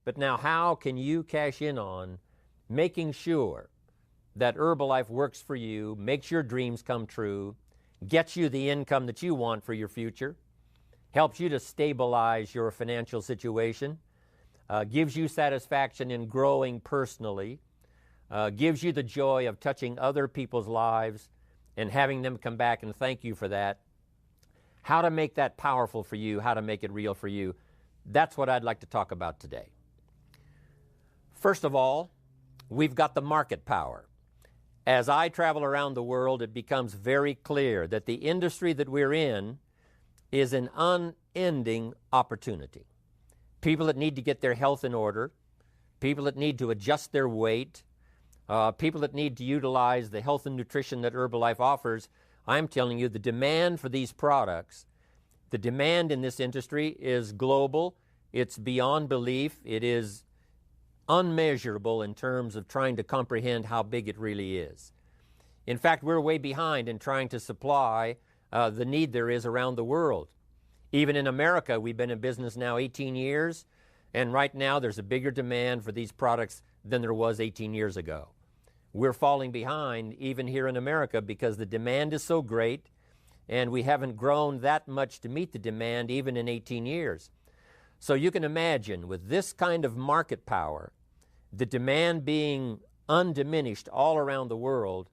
But now how can you cash in on making sure that Herbalife works for you, makes your dreams come true, gets you the income that you want for your future, helps you to stabilize your financial situation, gives you satisfaction in growing personally, gives you the joy of touching other people's lives and having them come back and thank you for that. How to make that powerful for you, how to make it real for you. That's what I'd like to talk about today. First of all, we've got the market power. As I travel around the world, it becomes very clear that the industry that we're in is an unending opportunity. People that need to get their health in order, people that need to adjust their weight, people that need to utilize the health and nutrition that Herbalife offers. I'm telling you, the demand for these products, the demand in this industry is global. It's beyond belief. It is unmeasurable in terms of trying to comprehend how big it really is. In fact, we're way behind in trying to supply the need there is around the world. Even in America, we've been in business now 18 years, and right now there's a bigger demand for these products than there was 18 years ago. We're falling behind even here in America because the demand is so great, and we haven't grown that much to meet the demand even in 18 years. So you can imagine with this kind of market power, the demand being undiminished all around the world,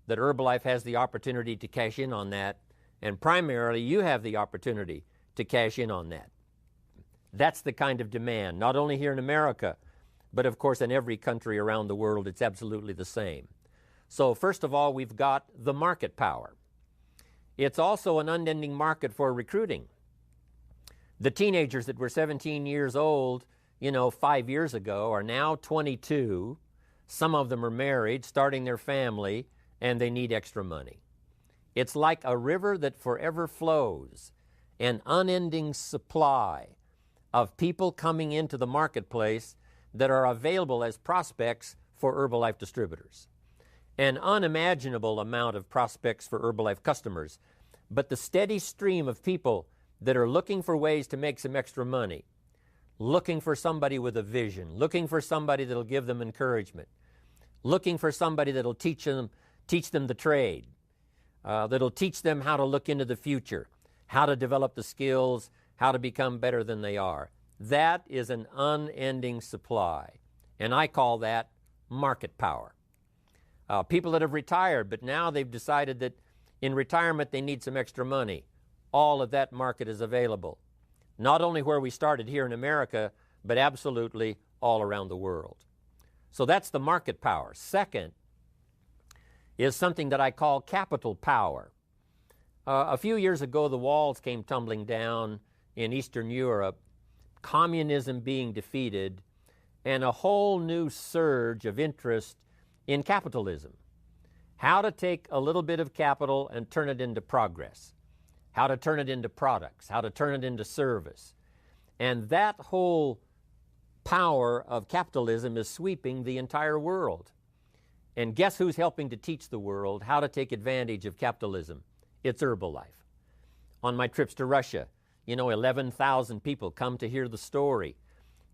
that Herbalife has the opportunity to cash in on that, and primarily you have the opportunity to cash in on that. That's the kind of demand, not only here in America, but of course in every country around the world. It's absolutely the same. So first of all, we've got the market power. It's also an unending market for recruiting. The teenagers that were 17 years old, 5 years ago are now 22. Some of them are married, starting their family, and they need extra money. It's like a river that forever flows, an unending supply of people coming into the marketplace that are available as prospects for Herbalife distributors. An unimaginable amount of prospects for Herbalife customers, but the steady stream of people that are looking for ways to make some extra money, looking for somebody with a vision, looking for somebody that'll give them encouragement, looking for somebody that'll teach them the trade, that'll teach them how to look into the future, how to develop the skills, how to become better than they are. That is an unending supply, and I call that market power. People that have retired, but now they've decided that in retirement they need some extra money. All of that market is available, not only where we started here in America, but absolutely all around the world. So that's the market power. Second is something that I call capital power. A few years ago, the walls came tumbling down in Eastern Europe, communism being defeated, and a whole new surge of interest in capitalism. How to take a little bit of capital and turn it into progress, how to turn it into products, how to turn it into service. And that whole power of capitalism is sweeping the entire world. And guess who's helping to teach the world how to take advantage of capitalism? It's Herbalife. On my trips to Russia, 11,000 people come to hear the story.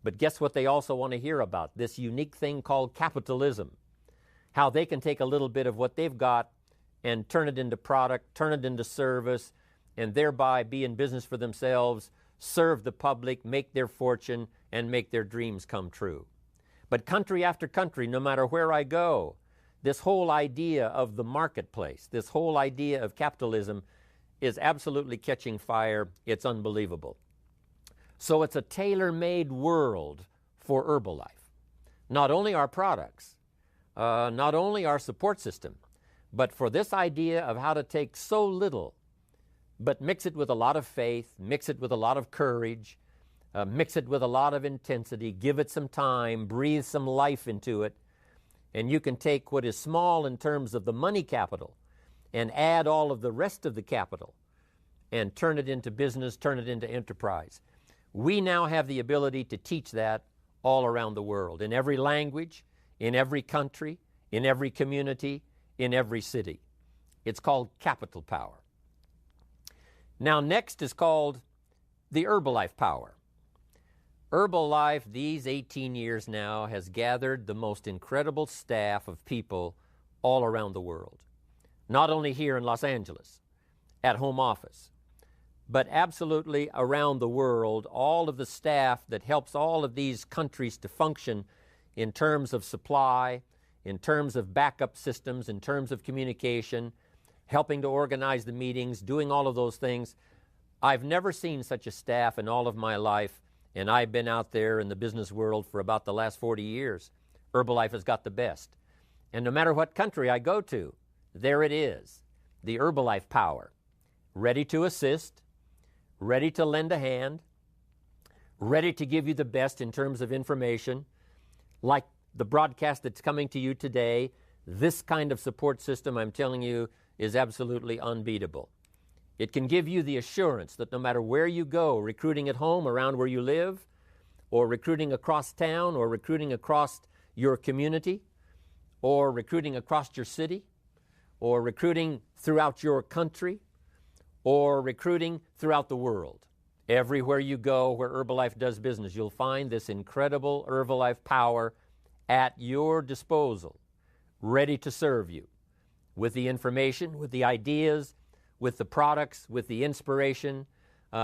But guess what they also want to hear about? This unique thing called capitalism. How they can take a little bit of what they've got and turn it into product, turn it into service, and thereby be in business for themselves, serve the public, make their fortune, and make their dreams come true. But country after country, no matter where I go, this whole idea of the marketplace, this whole idea of capitalism is absolutely catching fire. It's unbelievable. So it's a tailor-made world for Herbalife. Not only our products, not only our support system, but for this idea of how to take so little, but mix it with a lot of faith, mix it with a lot of courage, mix it with a lot of intensity, give it some time, breathe some life into it, and you can take what is small in terms of the money capital and add all of the rest of the capital and turn it into business, turn it into enterprise. We now have the ability to teach that all around the world, in every language, in every country, in every community, in every city. It's called capital power. Now next is called the Herbalife power. Herbalife, these 18 years now, has gathered the most incredible staff of people all around the world. Not only here in Los Angeles, at home office, but absolutely around the world, all of the staff that helps all of these countries to function in terms of supply, in terms of backup systems, in terms of communication, helping to organize the meetings, doing all of those things. I've never seen such a staff in all of my life, and I've been out there in the business world for about the last 40 years. Herbalife has got the best. And no matter what country I go to, there it is, the Herbalife power, ready to assist, ready to lend a hand, ready to give you the best in terms of information, like the broadcast that's coming to you today. This kind of support system, I'm telling you, is absolutely unbeatable. It can give you the assurance that no matter where you go, recruiting at home, around where you live, or recruiting across town, or recruiting across your community, or recruiting across your city, or recruiting throughout your country, or recruiting throughout the world. Everywhere you go where Herbalife does business, you'll find this incredible Herbalife power at your disposal, ready to serve you with the information, with the ideas, with the products, with the inspiration,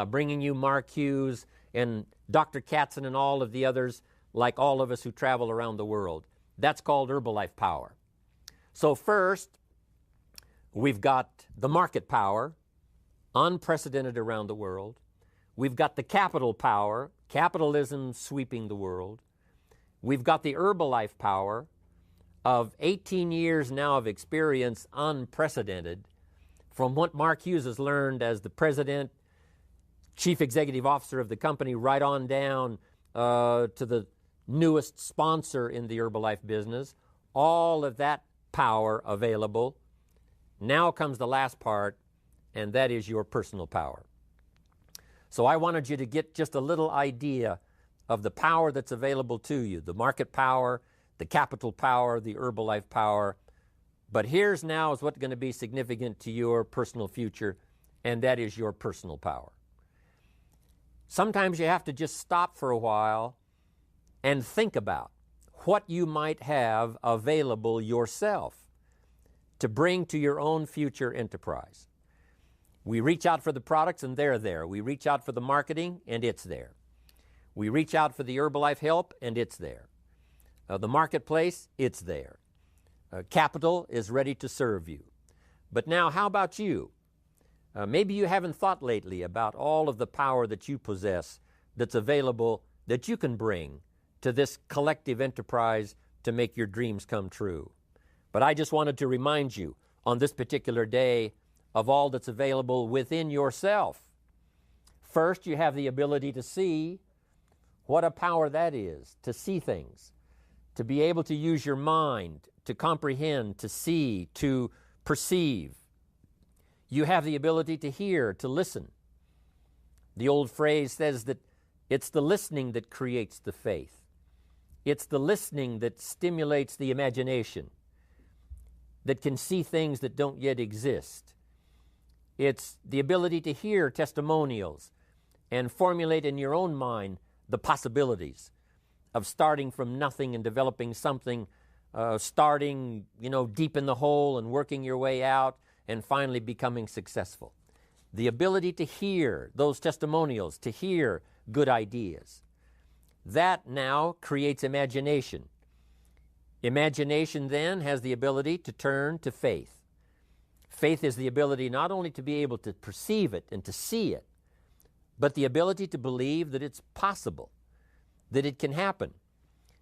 bringing you Mark Hughes and Dr. Katzen and all of the others, like all of us who travel around the world. That's called Herbalife power. So first, we've got the market power, unprecedented around the world. We've got the capital power, capitalism sweeping the world. We've got the Herbalife power of 18 years now of experience, unprecedented, from what Mark Hughes has learned as the president, chief executive officer of the company, right on down to the newest sponsor in the Herbalife business. All of that power available. Now comes the last part, and that is your personal power. So I wanted you to get just a little idea of the power that's available to you, the market power, the capital power, the Herbalife power. But here's now is what's going to be significant to your personal future, and that is your personal power. Sometimes you have to just stop for a while and think about what you might have available yourself to bring to your own future enterprise. We reach out for the products and they're there. We reach out for the marketing and it's there. We reach out for the Herbalife help and it's there. The marketplace, it's there. Capital is ready to serve you. But now, how about you? Maybe you haven't thought lately about all of the power that you possess that's available, that you can bring to this collective enterprise to make your dreams come true. But I just wanted to remind you on this particular day of all that's available within yourself. First, you have the ability to see. What a power that is, to see things, to be able to use your mind, to comprehend, to see, to perceive. You have the ability to hear, to listen. The old phrase says that it's the listening that creates the faith. It's the listening that stimulates the imagination, that can see things that don't yet exist. It's the ability to hear testimonials and formulate in your own mind the possibilities of starting from nothing and developing something, starting, deep in the hole and working your way out and finally becoming successful. The ability to hear those testimonials, to hear good ideas. That now creates imagination. Imagination then has the ability to turn to faith. Faith is the ability not only to be able to perceive it and to see it, but the ability to believe that it's possible, that it can happen.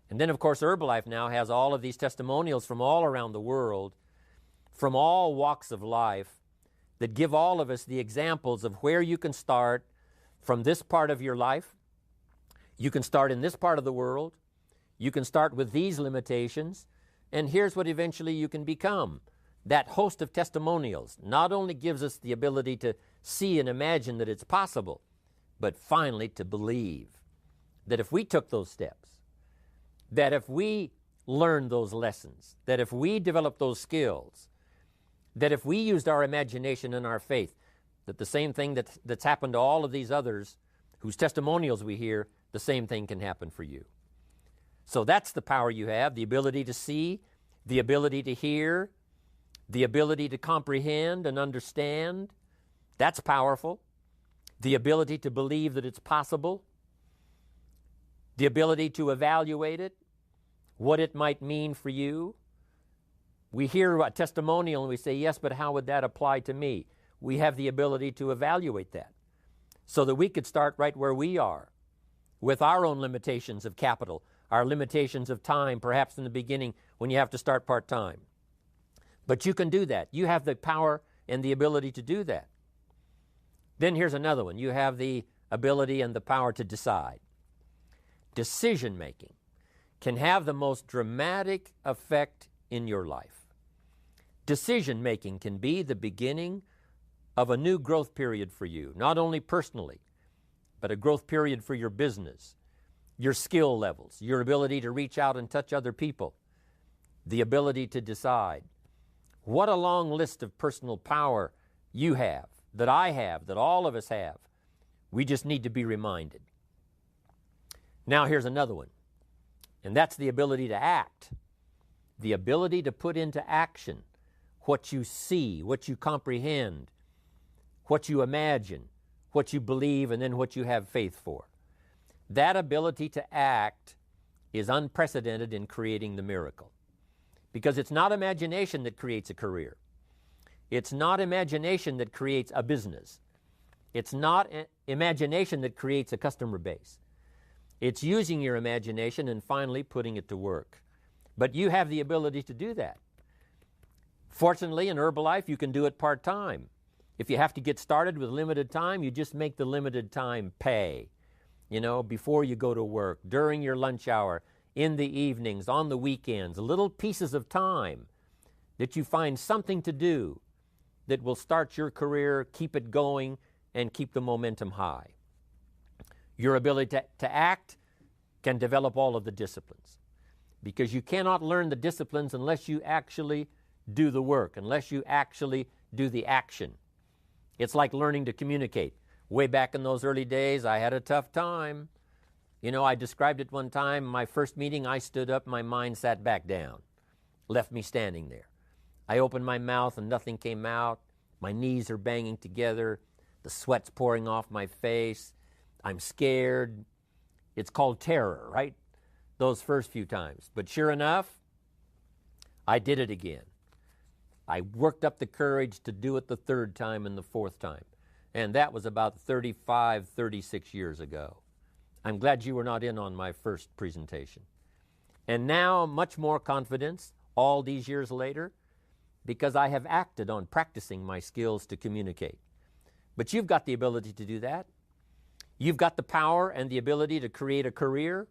And then, of course, Herbalife now has all of these testimonials from all around the world, from all walks of life, that give all of us the examples of where you can start from this part of your life. You can start in this part of the world. You can start with these limitations. And here's what eventually you can become. That host of testimonials not only gives us the ability to see and imagine that it's possible, but finally to believe that if we took those steps, that if we learned those lessons, that if we developed those skills, that if we used our imagination and our faith, that the same thing that's happened to all of these others whose testimonials we hear, the same thing can happen for you. So that's the power you have, the ability to see, the ability to hear, the ability to comprehend and understand. That's powerful. The ability to believe that it's possible, the ability to evaluate it, what it might mean for you. We hear a testimonial and we say, yes, but how would that apply to me? We have the ability to evaluate that so that we could start right where we are with our own limitations of capital, our limitations of time, perhaps in the beginning when you have to start part-time. But you can do that. You have the power and the ability to do that. Then here's another one. You have the ability and the power to decide. Decision-making can have the most dramatic effect in your life. Decision-making can be the beginning of a new growth period for you, not only personally, but a growth period for your business, your skill levels, your ability to reach out and touch other people, the ability to decide. What a long list of personal power you have, that I have, that all of us have. We just need to be reminded. Now here's another one, and that's the ability to act, the ability to put into action what you see, what you comprehend, what you imagine, what you believe, and then what you have faith for. That ability to act is unprecedented in creating the miracle, because it's not imagination that creates a career. It's not imagination that creates a business. It's not imagination that creates a customer base. It's using your imagination and finally putting it to work. But you have the ability to do that. Fortunately, in Herbalife, you can do it part-time. If you have to get started with limited time, you just make the limited time pay. You know, before you go to work, during your lunch hour, in the evenings, on the weekends, little pieces of time that you find something to do that will start your career, keep it going, and keep the momentum high. Your ability to act can develop all of the disciplines, because you cannot learn the disciplines unless you actually do the work, unless you actually do the action. It's like learning to communicate. Way back in those early days, I had a tough time. You know, I described it one time, my first meeting, I stood up, my mind sat back down, left me standing there. I opened my mouth and nothing came out. My knees are banging together. The sweat's pouring off my face. I'm scared. It's called terror, right? Those first few times. But sure enough, I did it again. I worked up the courage to do it the third time and the fourth time. And that was about 35, 36 years ago. I'm glad you were not in on my first presentation. And now, much more confidence all these years later, because I have acted on practicing my skills to communicate. But you've got the ability to do that. You've got the power and the ability to create a career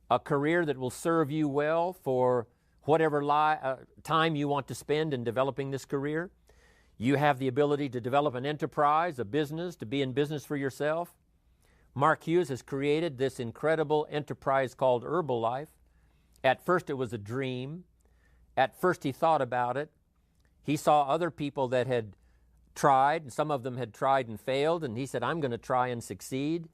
that will serve you well for whatever time you want to spend in developing this career. You have the ability to develop an enterprise, a business, to be in business for yourself. Mark Hughes has created this incredible enterprise called Herbalife. At first it was a dream. At first he thought about it. He saw other people that had tried, and some of them had tried and failed, and he said, I'm going to try and succeed.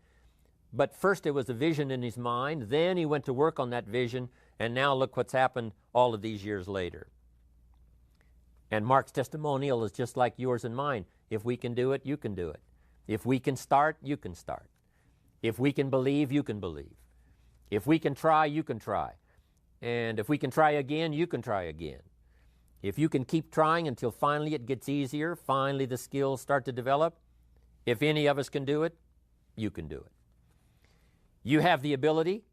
But first it was a vision in his mind, then he went to work on that vision, and now look what's happened all of these years later. And Mark's testimonial is just like yours and mine. If we can do it, you can do it. If we can start, you can start. If we can believe, you can believe. If we can try, you can try. And if we can try again, you can try again. If you can keep trying until finally it gets easier, finally the skills start to develop, if any of us can do it, you can do it. You have the ability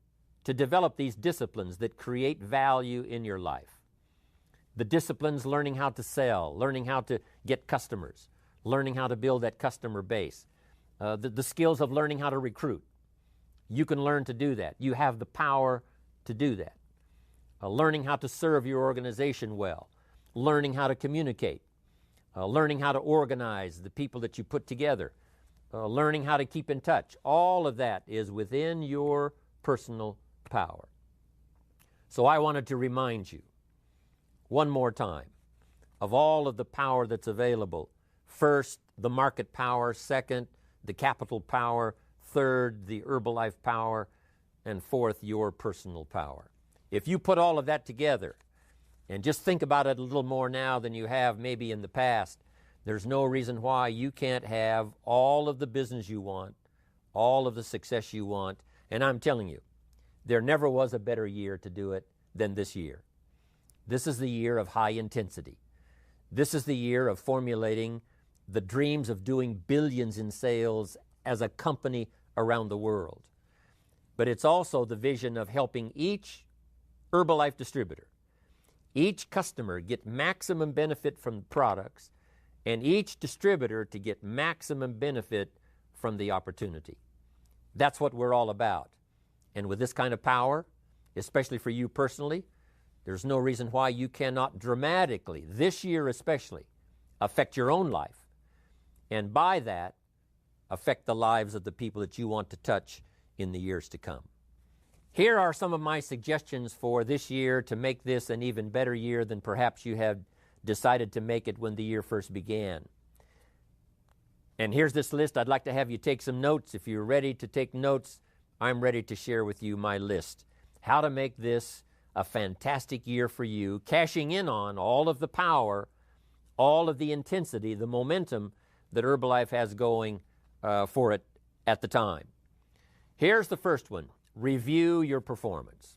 to develop these disciplines that create value in your life. The disciplines, learning how to sell, learning how to get customers, learning how to build that customer base, the skills of learning how to recruit. You can learn to do that. You have the power to do that. Learning how to serve your organization well, learning how to communicate, learning how to organize the people that you put together, learning how to keep in touch. All of that is within your personal power. So I wanted to remind you one more time of all of the power that's available. First, the market power. Second, the capital power. third, the Herbalife power, and fourth, your personal power. If you put all of that together and just think about it a little more now than you have maybe in the past, there's no reason why you can't have all of the business you want, all of the success you want. And I'm telling you, there never was a better year to do it than this year. This is the year of high intensity. This is the year of formulating the dreams of doing billions in sales as a company around the world. But it's also the vision of helping each Herbalife distributor, each customer get maximum benefit from the products, and each distributor to get maximum benefit from the opportunity. That's what we're all about. And with this kind of power, especially for you personally, there's no reason why you cannot dramatically, this year especially, affect your own life. And by that, affect the lives of the people that you want to touch in the years to come. Here are some of my suggestions for this year to make this an even better year than perhaps you had decided to make it when the year first began. And here's this list. I'd like to have you take some notes. If you're ready to take notes, I'm ready to share with you my list. How to make this a fantastic year for you, cashing in on all of the power, all of the intensity, the momentum that Herbalife has going for it at the time. Here's the first one. Review your performance.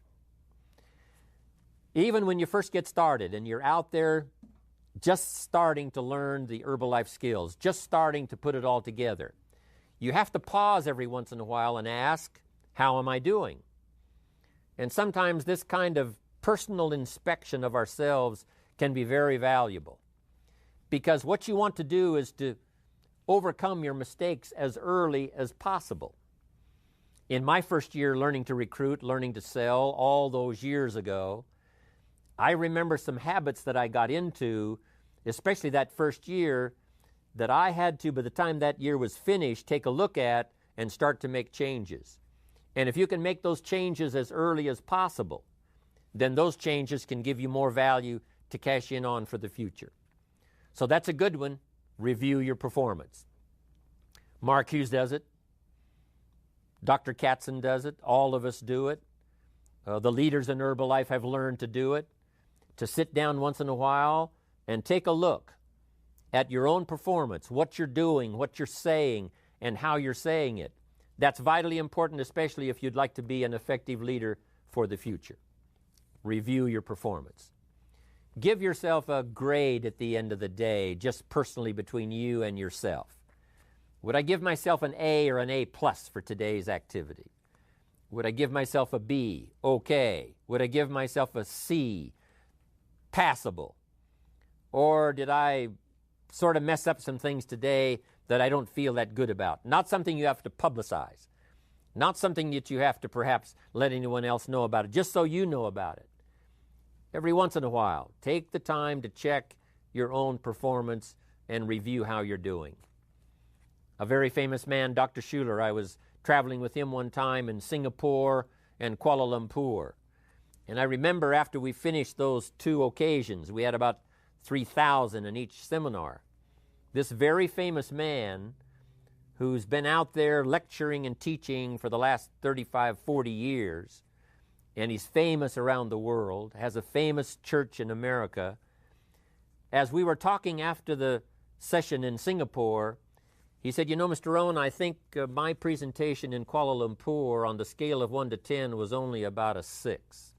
Even when you first get started and you're out there just starting to learn the Herbalife skills, just starting to put it all together, you have to pause every once in a while and ask, how am I doing? And sometimes this kind of personal inspection of ourselves can be very valuable, because what you want to do is to overcome your mistakes as early as possible. In my first year learning to recruit, learning to sell, all those years ago, I remember some habits that I got into, especially that first year, that I had to, by the time that year was finished, take a look at and start to make changes. And if you can make those changes as early as possible, then those changes can give you more value to cash in on for the future. So that's a good one. Review your performance. Mark Hughes does it. Dr. Katzen does it. All of us do it. The leaders in Herbalife have learned to do it, to sit down once in a while and take a look at your own performance, what you're doing, what you're saying, and how you're saying it. That's vitally important, especially if you'd like to be an effective leader for the future. Review your performance. Give yourself a grade at the end of the day, just personally between you and yourself. Would I give myself an A or an A plus for today's activity? Would I give myself a B? Okay. Would I give myself a C? Passable. Or did I sort of mess up some things today that I don't feel that good about? Not something you have to publicize. Not something that you have to perhaps let anyone else know about it, just so you know about it. Every once in a while, take the time to check your own performance and review how you're doing. A very famous man, Dr. Schuler, I was traveling with him one time in Singapore and Kuala Lumpur. And I remember after we finished those two occasions, we had about 3,000 in each seminar. This very famous man, who's been out there lecturing and teaching for the last 35, 40 years, and he's famous around the world, has a famous church in America. As we were talking after the session in Singapore, he said, you know, Mr. Rohn, I think my presentation in Kuala Lumpur on the scale of 1 to 10 was only about a 6.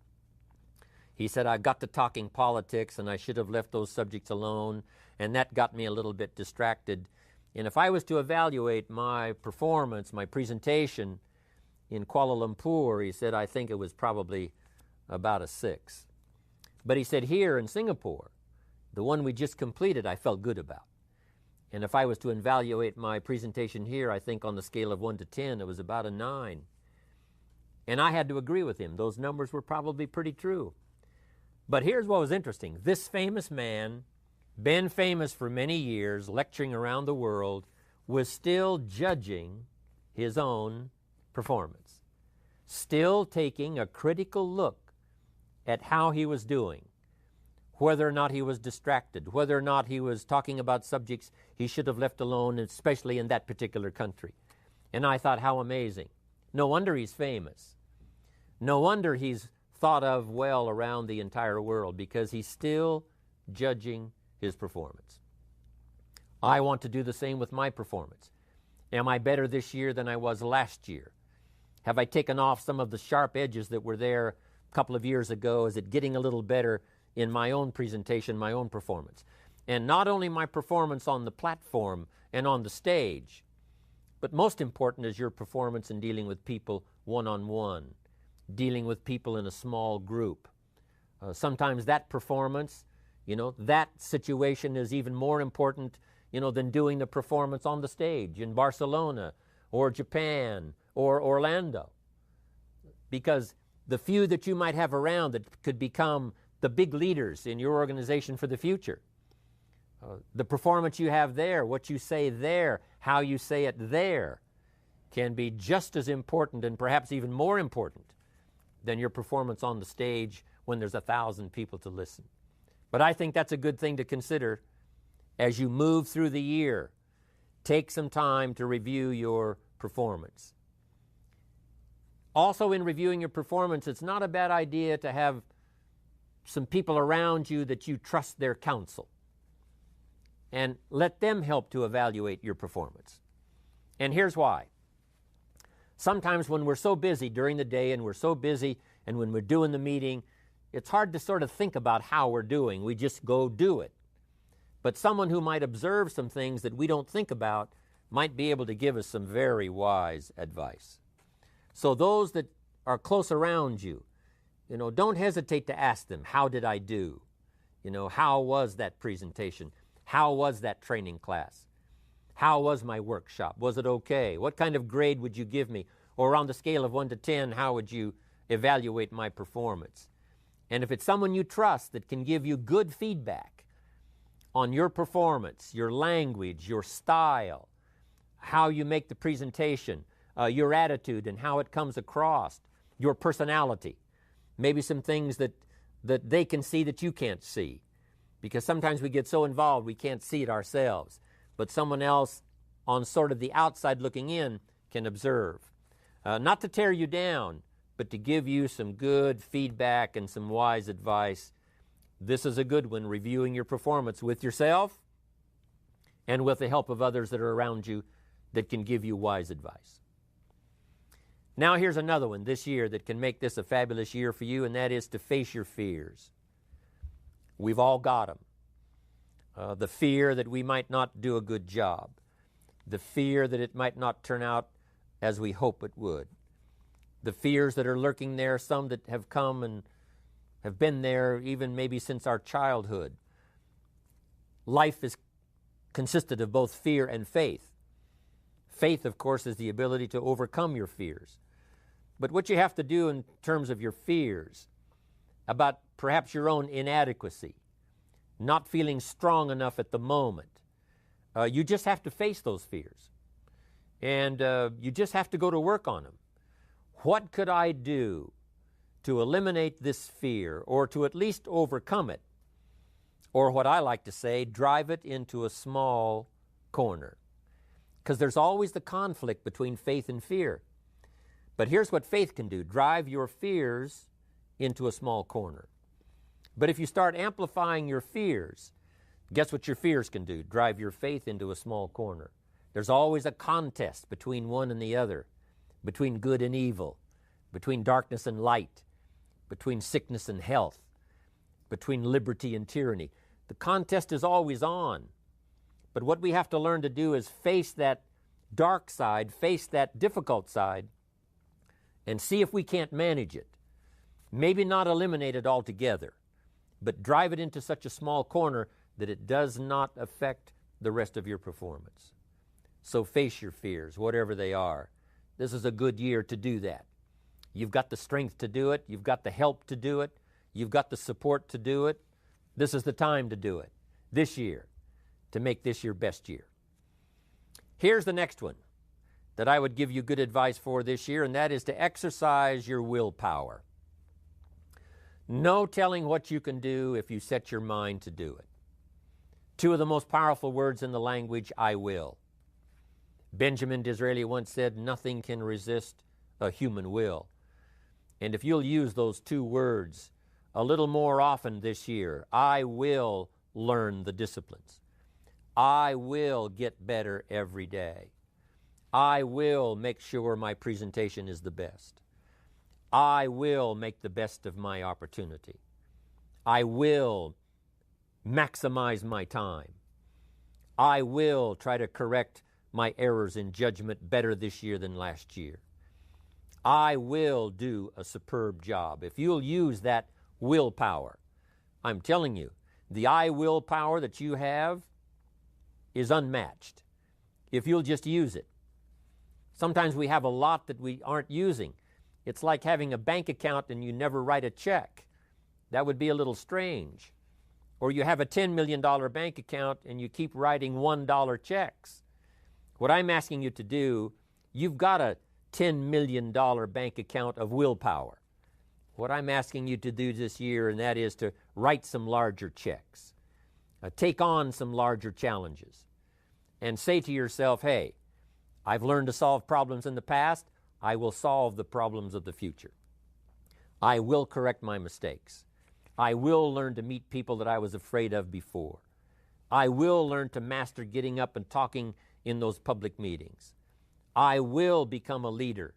He said, I got to talking politics and I should have left those subjects alone, and that got me a little bit distracted. And if I was to evaluate my performance, my presentation in Kuala Lumpur, he said, I think it was probably about a 6. But he said, here in Singapore, the one we just completed, I felt good about. And if I was to evaluate my presentation here, I think on the scale of 1 to 10, it was about a 9. And I had to agree with him. Those numbers were probably pretty true. But here's what was interesting. This famous man, been famous for many years, lecturing around the world, was still judging his own performance, still taking a critical look at how he was doing, whether or not he was distracted, whether or not he was talking about subjects he should have left alone, especially in that particular country. And I thought, how amazing. No wonder he's famous. No wonder he's thought of well around the entire world, because he's still judging his performance. I want to do the same with my performance. Am I better this year than I was last year? Have I taken off some of the sharp edges that were there a couple of years ago? Is it getting a little better in my own presentation, my own performance? And not only my performance on the platform and on the stage, but most important is your performance in dealing with people one-on-one, dealing with people in a small group. Sometimes that performance, that situation is even more important, than doing the performance on the stage in Barcelona or Japan or Orlando. Because the few that you might have around that could become the big leaders in your organization for the future, the performance you have there, what you say there, how you say it there, can be just as important and perhaps even more important than your performance on the stage when there's 1,000 people to listen. But I think that's a good thing to consider as you move through the year. Take some time to review your performance. Also, in reviewing your performance, it's not a bad idea to have some people around you that you trust their counsel, and let them help to evaluate your performance. And here's why. Sometimes when we're so busy during the day and we're so busy and when we're doing the meeting, it's hard to sort of think about how we're doing. We just go do it. But someone who might observe some things that we don't think about might be able to give us some very wise advice. So those that are close around you, don't hesitate to ask them, how did I do? How was that presentation? How was that training class? How was my workshop? Was it okay? What kind of grade would you give me? Or on the scale of 1 to 10, how would you evaluate my performance? And if it's someone you trust that can give you good feedback on your performance, your language, your style, how you make the presentation, your attitude and how it comes across, your personality, maybe some things that they can see that you can't see. Because sometimes we get so involved we can't see it ourselves. But someone else on sort of the outside looking in can observe. Not to tear you down, but to give you some good feedback and some wise advice. This is a good one, reviewing your performance with yourself and with the help of others that are around you that can give you wise advice. Now here's another one this year that can make this a fabulous year for you, and that is to face your fears. We've all got them. The fear that we might not do a good job. The fear that it might not turn out as we hope it would. The fears that are lurking there, some that have come and have been there even maybe since our childhood. Life is consisted of both fear and faith. Faith, of course, is the ability to overcome your fears. But what you have to do in terms of your fears, about perhaps your own inadequacy, not feeling strong enough at the moment, you just have to face those fears. And you just have to go to work on them. What could I do to eliminate this fear, or to at least overcome it? Or what I like to say, drive it into a small corner. Because there's always the conflict between faith and fear. But here's what faith can do. Drive your fears into a small corner. But if you start amplifying your fears, guess what your fears can do? Drive your faith into a small corner. There's always a contest between one and the other, between good and evil, between darkness and light, between sickness and health, between liberty and tyranny. The contest is always on. But what we have to learn to do is face that dark side, face that difficult side, and see if we can't manage it. Maybe not eliminate it altogether, but drive it into such a small corner that it does not affect the rest of your performance. So face your fears, whatever they are. This is a good year to do that. You've got the strength to do it. You've got the help to do it. You've got the support to do it. This is the time to do it this year, to make this your best year. Here's the next one that I would give you good advice for this year, and that is to exercise your willpower. No telling what you can do if you set your mind to do it. Two of the most powerful words in the language, I will. Benjamin Disraeli once said, nothing can resist a human will. And if you'll use those two words a little more often this year, I will learn the disciplines. I will get better every day. I will make sure my presentation is the best. I will make the best of my opportunity. I will maximize my time. I will try to correct my errors in judgment better this year than last year. I will do a superb job. If you'll use that willpower, I'm telling you, the I will power that you have is unmatched if you'll just use it. Sometimes we have a lot that we aren't using. It's like having a bank account and you never write a check. That would be a little strange. Or you have a $10 million bank account and you keep writing $1 checks. What I'm asking you to do, you've got a $10 million bank account of willpower. What I'm asking you to do this year, and that is to write some larger checks. Take on some larger challenges. And say to yourself, hey, I've learned to solve problems in the past. I will solve the problems of the future. I will correct my mistakes. I will learn to meet people that I was afraid of before. I will learn to master getting up and talking in those public meetings. I will become a leader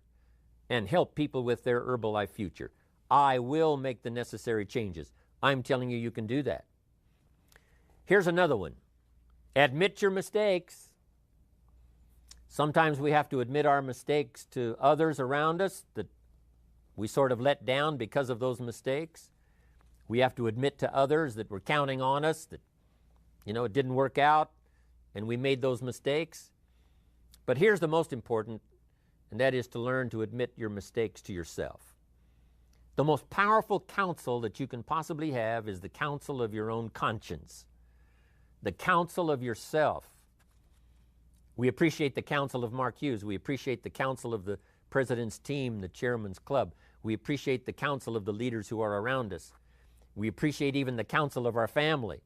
and help people with their Herbalife future. I will make the necessary changes. I'm telling you, you can do that. Here's another one. Admit your mistakes. Sometimes we have to admit our mistakes to others around us that we sort of let down because of those mistakes. We have to admit to others that we're counting on us, that, it didn't work out and we made those mistakes. But here's the most important, and that is to learn to admit your mistakes to yourself. The most powerful counsel that you can possibly have is the counsel of your own conscience, the counsel of yourself. We appreciate the counsel of Mark Hughes. We appreciate the counsel of the president's team, the chairman's club. We appreciate the counsel of the leaders who are around us. We appreciate even the counsel of our family.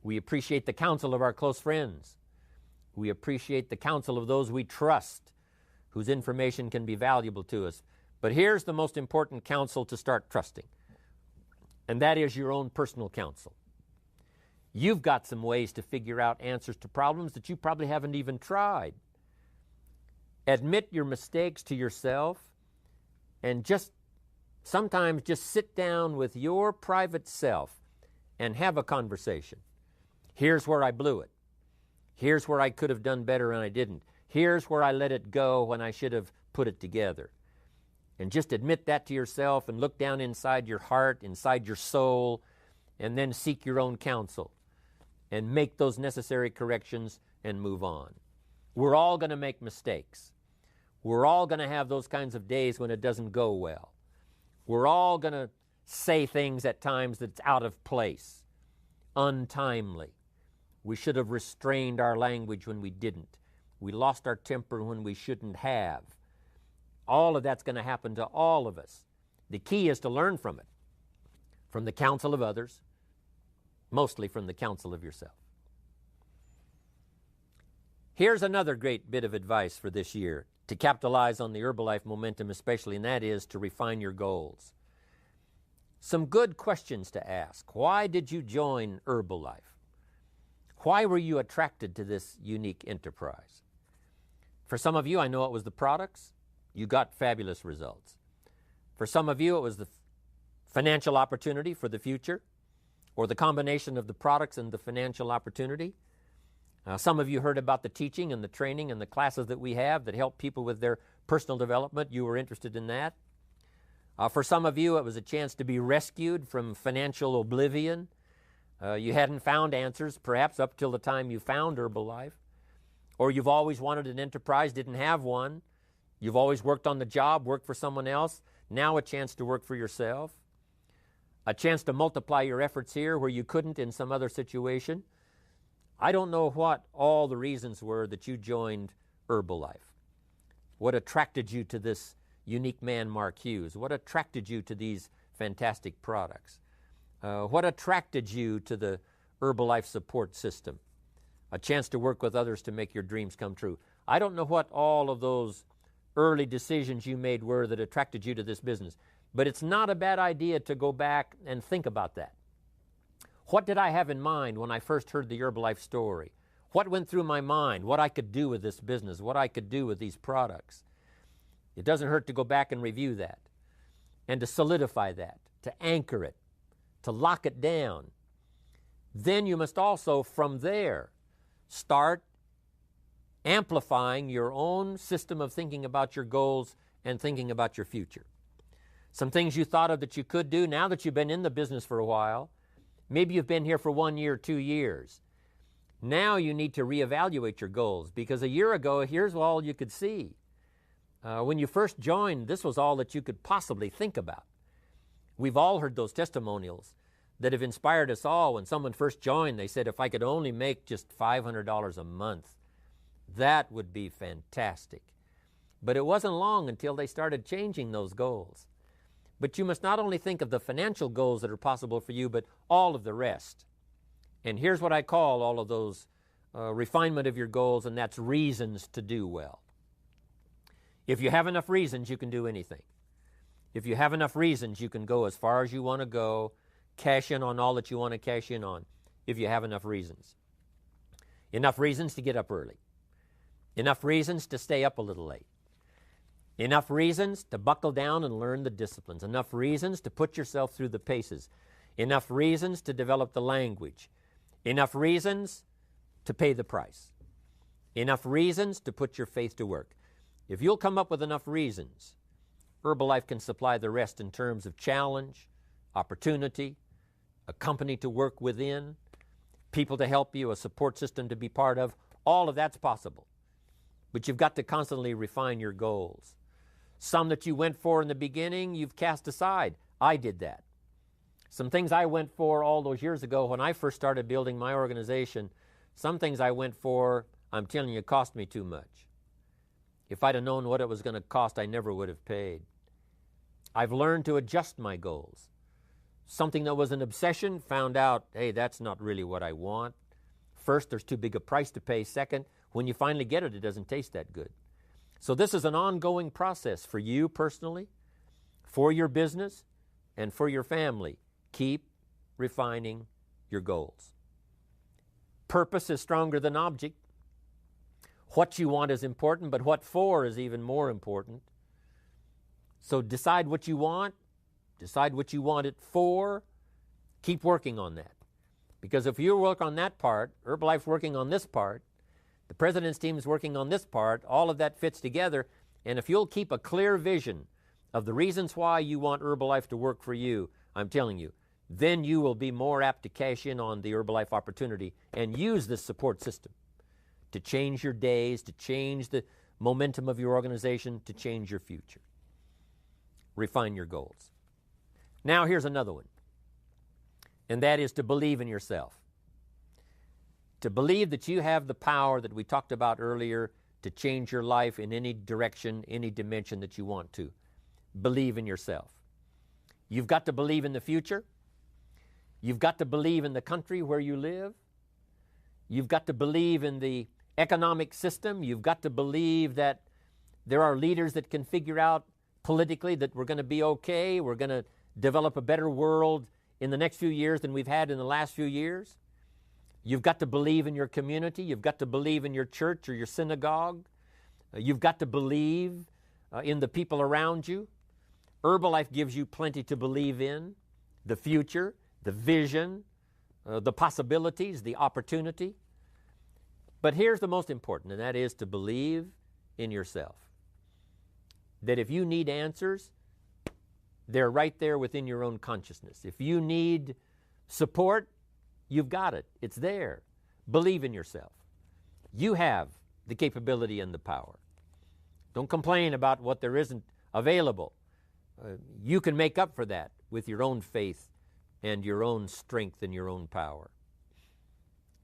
We appreciate the counsel of our close friends. We appreciate the counsel of those we trust, whose information can be valuable to us. But here's the most important counsel to start trusting, and that is your own personal counsel. You've got some ways to figure out answers to problems that you probably haven't even tried. Admit your mistakes to yourself and sometimes just sit down with your private self and have a conversation. Here's where I blew it. Here's where I could have done better and I didn't. Here's where I let it go when I should have put it together. And just admit that to yourself and look down inside your heart, inside your soul, and then seek your own counsel and make those necessary corrections and move on. We're all going to make mistakes. We're all going to have those kinds of days when it doesn't go well. We're all going to say things at times that's out of place, untimely. We should have restrained our language when we didn't. We lost our temper when we shouldn't have. All of that's going to happen to all of us. The key is to learn from it, from the counsel of others, mostly from the counsel of yourself. Here's another great bit of advice for this year to capitalize on the Herbalife momentum especially, and that is to refine your goals. Some good questions to ask. Why did you join Herbalife? Why were you attracted to this unique enterprise? For some of you, I know it was the products. You got fabulous results. For some of you, it was the financial opportunity for the future, or the combination of the products and the financial opportunity. Some of you heard about the teaching and the training and the classes that we have that help people with their personal development. You were interested in that. For some of you, it was a chance to be rescued from financial oblivion. You hadn't found answers, perhaps up till the time you found Herbalife. Or you've always wanted an enterprise, didn't have one. You've always worked on the job, worked for someone else. Now a chance to work for yourself. A chance to multiply your efforts here where you couldn't in some other situation. I don't know what all the reasons were that you joined Herbalife. What attracted you to this unique man, Mark Hughes? What attracted you to these fantastic products? What attracted you to the Herbalife support system? A chance to work with others to make your dreams come true. I don't know what all of those early decisions you made were that attracted you to this business, but it's not a bad idea to go back and think about that. What did I have in mind when I first heard the Herbalife story? What went through my mind? What I could do with this business? What I could do with these products? It doesn't hurt to go back and review that and to solidify that, to anchor it, to lock it down. Then you must also, from there, start amplifying your own system of thinking about your goals and thinking about your future. Some things you thought of that you could do now that you've been in the business for a while. Maybe you've been here for 1 year, 2 years. Now you need to reevaluate your goals, because a year ago, here's all you could see. When you first joined, this was all that you could possibly think about. We've all heard those testimonials that have inspired us all. When someone first joined, they said, if I could only make just $500 a month, that would be fantastic. But it wasn't long until they started changing those goals. But you must not only think of the financial goals that are possible for you, but all of the rest. And here's what I call all of those refinement of your goals, and that's reasons to do well. If you have enough reasons, you can do anything. If you have enough reasons, you can go as far as you want to go, cash in on all that you want to cash in on, if you have enough reasons. Enough reasons to get up early. Enough reasons to stay up a little late. Enough reasons to buckle down and learn the disciplines. Enough reasons to put yourself through the paces. Enough reasons to develop the language. Enough reasons to pay the price. Enough reasons to put your faith to work. If you'll come up with enough reasons, Herbalife can supply the rest in terms of challenge, opportunity, a company to work within, people to help you, a support system to be part of. All of that's possible. But you've got to constantly refine your goals. Some that you went for in the beginning, you've cast aside. I did that. Some things I went for all those years ago when I first started building my organization, some things I went for, I'm telling you, it cost me too much. If I'd have known what it was going to cost, I never would have paid. I've learned to adjust my goals. Something that was an obsession, found out, hey, that's not really what I want. First, there's too big a price to pay. Second, when you finally get it, it doesn't taste that good. So this is an ongoing process for you personally, for your business, and for your family. Keep refining your goals. Purpose is stronger than object. What you want is important, but what for is even more important. So decide what you want. Decide what you want it for. Keep working on that. Because if you work on that part, Herbalife working on this part, the president's team is working on this part, all of that fits together. And if you'll keep a clear vision of the reasons why you want Herbalife to work for you, I'm telling you, then you will be more apt to cash in on the Herbalife opportunity and use this support system to change your days, to change the momentum of your organization, to change your future. Refine your goals. Now here's another one, and that is to believe in yourself. To believe that you have the power that we talked about earlier to change your life in any direction, any dimension that you want to. Believe in yourself. You've got to believe in the future. You've got to believe in the country where you live. You've got to believe in the economic system. You've got to believe that there are leaders that can figure out politically that we're going to be okay. We're going to develop a better world in the next few years than we've had in the last few years. You've got to believe in your community. You've got to believe in your church or your synagogue. You've got to believe in the people around you. Herbalife gives you plenty to believe in: the future, the vision, the possibilities, the opportunity. But here's the most important, and that is to believe in yourself. That if you need answers, they're right there within your own consciousness. If you need support, you've got it. It's there. Believe in yourself. You have the capability and the power. Don't complain about what there isn't available. You can make up for that with your own faith and your own strength and your own power.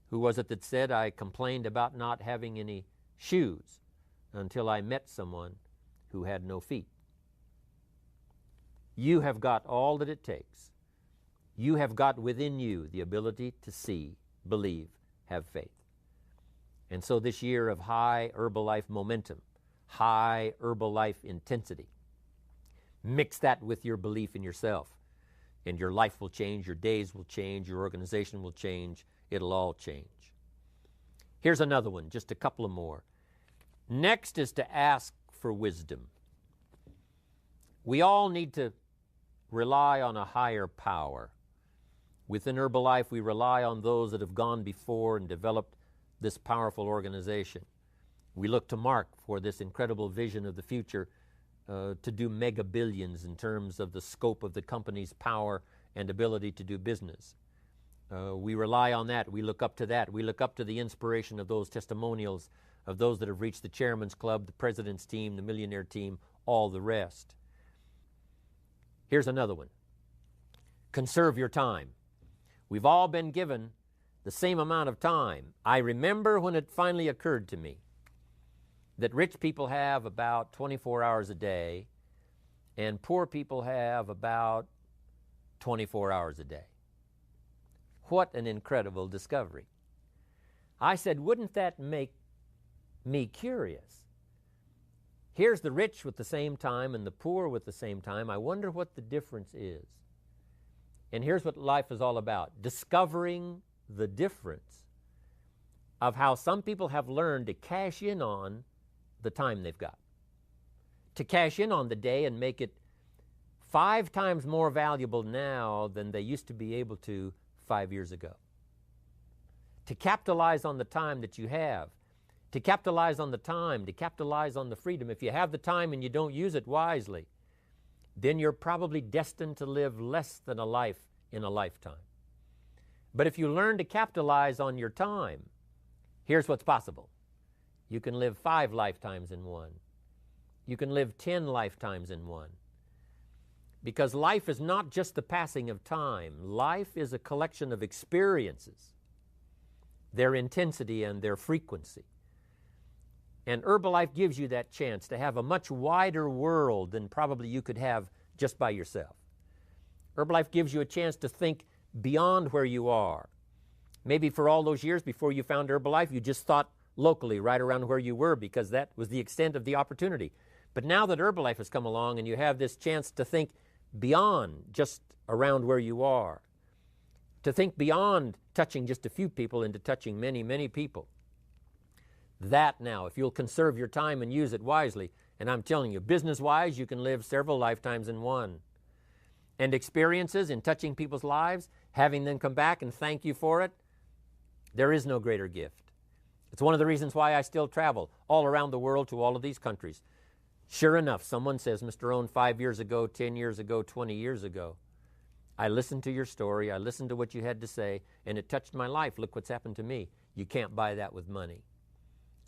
Who was it that said, I complained about not having any shoes until I met someone who had no feet? You have got all that it takes. You have got within you the ability to see, believe, have faith. And so this year of high Herbalife momentum, high Herbalife intensity, mix that with your belief in yourself, and your life will change, your days will change, your organization will change, it'll all change. Here's another one, just a couple of more. Next is to ask for wisdom. We all need to rely on a higher power. Within Herbalife, we rely on those that have gone before and developed this powerful organization. We look to Mark for this incredible vision of the future to do mega billions in terms of the scope of the company's power and ability to do business. We rely on that. We look up to that. We look up to the inspiration of those testimonials of those that have reached the Chairman's Club, the President's Team, the Millionaire Team, all the rest. Here's another one. Conserve your time. We've all been given the same amount of time. I remember when it finally occurred to me that rich people have about 24 hours a day and poor people have about 24 hours a day. What an incredible discovery. I said, wouldn't that make me curious? Here's the rich with the same time and the poor with the same time. I wonder what the difference is. And here's what life is all about, discovering the difference of how some people have learned to cash in on the time they've got, to cash in on the day and make it 5 times more valuable now than they used to be able to 5 years ago, to capitalize on the time that you have, to capitalize on the time, to capitalize on the freedom. If you have the time and you don't use it wisely, then you're probably destined to live less than a life in a lifetime. But if you learn to capitalize on your time, here's what's possible. You can live 5 lifetimes in one. You can live 10 lifetimes in one. Because life is not just the passing of time. Life is a collection of experiences, their intensity and their frequency. And Herbalife gives you that chance to have a much wider world than probably you could have just by yourself. Herbalife gives you a chance to think beyond where you are. Maybe for all those years before you found Herbalife, you just thought locally right around where you were because that was the extent of the opportunity. But now that Herbalife has come along and you have this chance to think beyond just around where you are, to think beyond touching just a few people into touching many, many people. That now, if you'll conserve your time and use it wisely, and I'm telling you, business-wise, you can live several lifetimes in one. And experiences in touching people's lives, having them come back and thank you for it, there is no greater gift. It's one of the reasons why I still travel all around the world to all of these countries. Sure enough, someone says, Mr. Rohn, 5 years ago, 10 years ago, 20 years ago, I listened to your story, I listened to what you had to say, and it touched my life. Look what's happened to me. You can't buy that with money.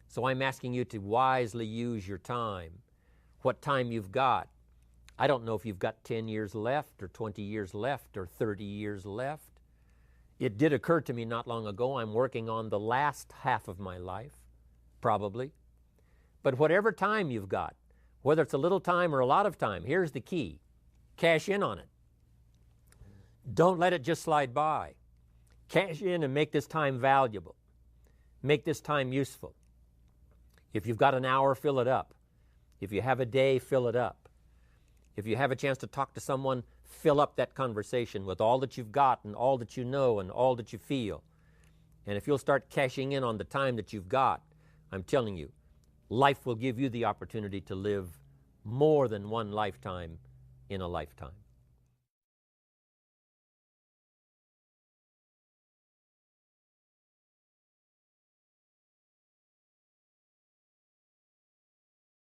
So I'm asking you to wisely use your time, what time you've got. I don't know if you've got 10 years left or 20 years left or 30 years left. It did occur to me not long ago, I'm working on the last half of my life, probably. But whatever time you've got, whether it's a little time or a lot of time, here's the key. Cash in on it. Don't let it just slide by. Cash in and make this time valuable. Make this time useful. If you've got an hour, fill it up. If you have a day, fill it up. If you have a chance to talk to someone, fill up that conversation with all that you've got and all that you know and all that you feel. And if you'll start cashing in on the time that you've got, I'm telling you, life will give you the opportunity to live more than one lifetime in a lifetime.